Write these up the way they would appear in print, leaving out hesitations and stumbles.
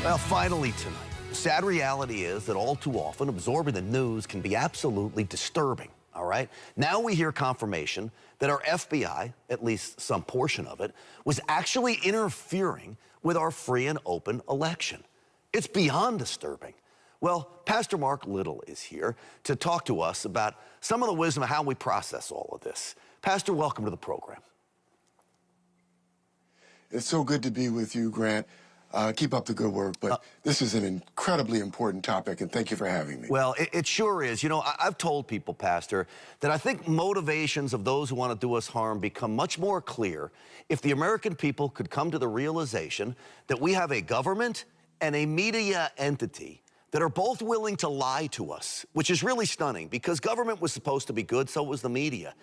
Well, finally tonight, the sad reality is that all too often absorbing the news can be absolutely disturbing, all right? Now we hear confirmation that our FBI, at least some portion of it, was actually interfering with our free and open election. It's beyond disturbing. Well, Pastor Marc Little is here to talk to us about some of the wisdom of how we process all of this. Pastor, welcome to the program. It's so good to be with you, Grant. Keep up the good work, but this is an incredibly important topic, and thank you for having me. Well, it sure is. You know, I've told people, Pastor, that I think motivations of those who want to do us harm become much more clear if the American people could come to the realization that we have a government and a media entity that are both willing to lie to us, which is really stunning because government was supposed to be good, so was the media.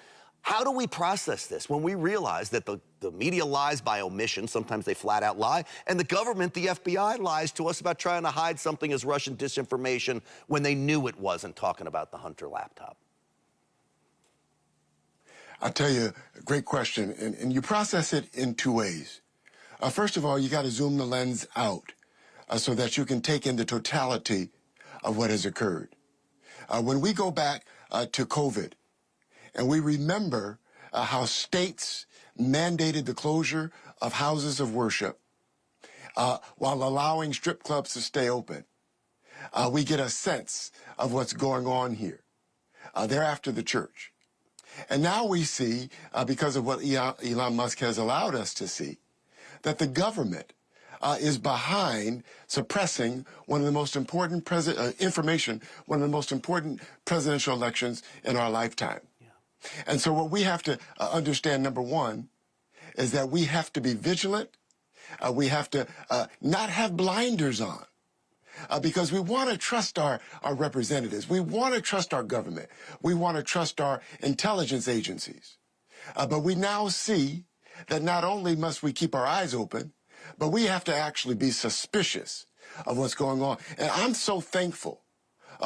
How do we process this when we realize that the media lies by omission, sometimes they flat out lie, and the government, the FBI, lies to us about trying to hide something as Russian disinformation when they knew it wasn't, talking about the Hunter laptop? I'll tell you, great question, and you process it in two ways. First of all, you got to zoom the lens out so that you can take in the totality of what has occurred. When we go back to COVID, and we remember how states mandated the closure of houses of worship while allowing strip clubs to stay open. We get a sense of what's going on here. They're after the church. And now we see, because of what Elon Musk has allowed us to see, that the government is behind suppressing one of the most important information, one of the most important presidential elections in our lifetime. And so what we have to understand, number one, is that we have to be vigilant. We have to not have blinders on because we want to trust our representatives. We want to trust our government. We want to trust our intelligence agencies. But we now see that not only must we keep our eyes open, but we have to actually be suspicious of what's going on. And I'm so thankful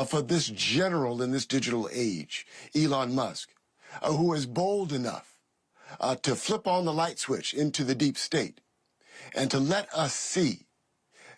for this general in this digital age, Elon Musk, who is bold enough to flip on the light switch into the deep state and to let us see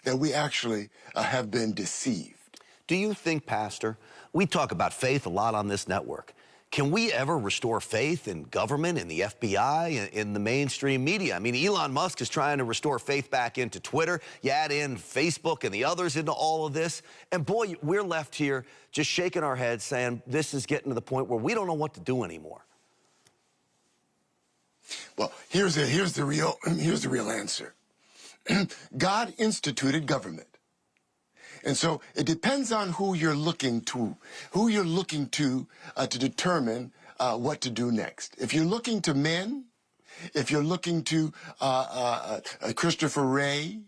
that we actually have been deceived. Do you think, Pastor, we talk about faith a lot on this network. Can we ever restore faith in government, in the FBI, in the mainstream media? I mean, Elon Musk is trying to restore faith back into Twitter. You add in Facebook and the others into all of this. And boy, we're left here just shaking our heads saying this is getting to the point where we don't know what to do anymore. Well, here's the real answer. God instituted government. And so it depends on who you're looking to determine what to do next. If you're looking to men, if you're looking to Christopher Wray,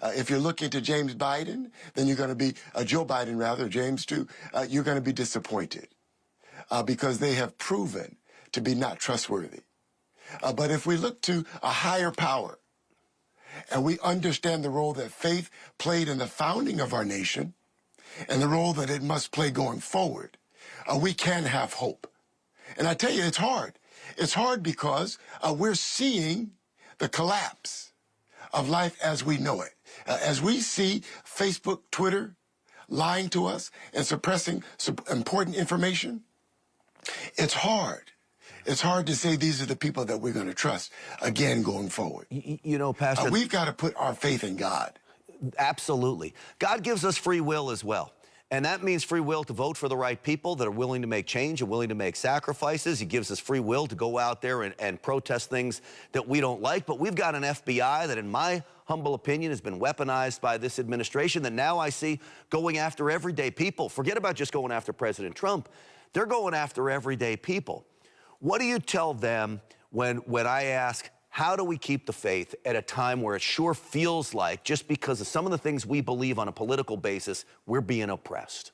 if you're looking to James Biden, then you're going to be, Joe Biden rather, James too, you're going to be disappointed because they have proven to be not trustworthy. But if we look to a higher power, and we understand the role that faith played in the founding of our nation and the role that it must play going forward, we can have hope. And I tell you, it's hard. It's hard because we're seeing the collapse of life as we know it. As we see Facebook, Twitter lying to us and suppressing important information, it's hard. It's hard to say these are the people that we're going to trust, again, going forward. You know, Pastor, we've got to put our faith in God. Absolutely. God gives us free will as well. And that means free will to vote for the right people that are willing to make change and willing to make sacrifices. He gives us free will to go out there and protest things that we don't like. But we've got an FBI that, in my humble opinion, has been weaponized by this administration that now I see going after everyday people. Forget about just going after President Trump. They're going after everyday people. What do you tell them when I ask, how do we keep the faith at a time where it sure feels like, just because of some of the things we believe on a political basis, we're being oppressed?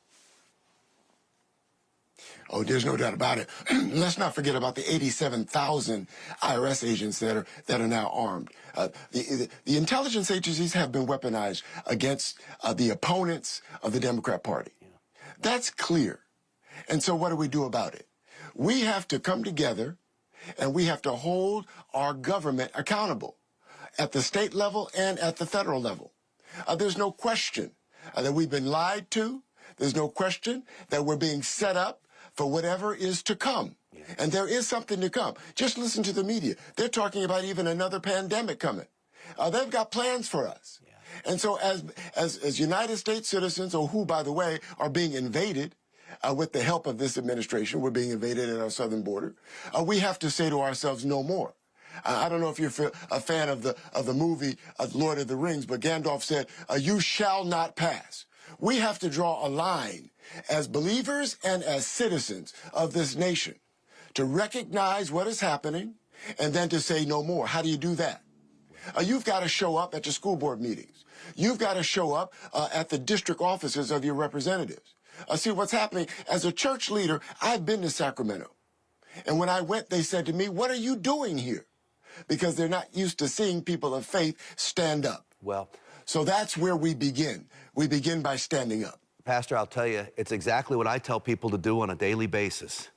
Oh, there's no doubt about it. Let's not forget about the 87,000 IRS agents that are now armed. The intelligence agencies have been weaponized against the opponents of the Democrat Party. Yeah. That's clear. And so what do we do about it? We have to come together and we have to hold our government accountable at the state level and at the federal level. There's no question that we've been lied to. There's no question that we're being set up for whatever is to come. Yeah. And there is something to come. Just listen to the media. They're talking about even another pandemic coming. They've got plans for us. Yeah. And so as United States citizens, or who, by the way, are being invaded, with the help of this administration, we're being invaded at our southern border, we have to say to ourselves, no more. I don't know if you're a fan of the movie Lord of the Rings, but Gandalf said, you shall not pass. We have to draw a line as believers and as citizens of this nation to recognize what is happening and then to say no more. How do you do that? You've got to show up at your school board meetings. You've got to show up at the district offices of your representatives. See what's happening. As a church leader, I've been to Sacramento. And when I went, they said to me, what are you doing here? Because they're not used to seeing people of faith stand up. Well, so that's where we begin. We begin by standing up. Pastor, I'll tell you, it's exactly what I tell people to do on a daily basis.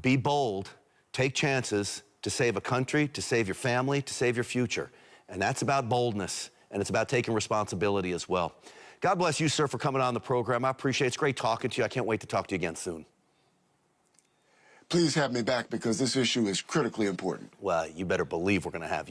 Be bold, take chances to save a country, to save your family, to save your future. And that's about boldness, and it's about taking responsibility as well. God bless you, sir, for coming on the program. I appreciate it. It's great talking to you. I can't wait to talk to you again soon. Please have me back because this issue is critically important. Well, you better believe we're going to have you.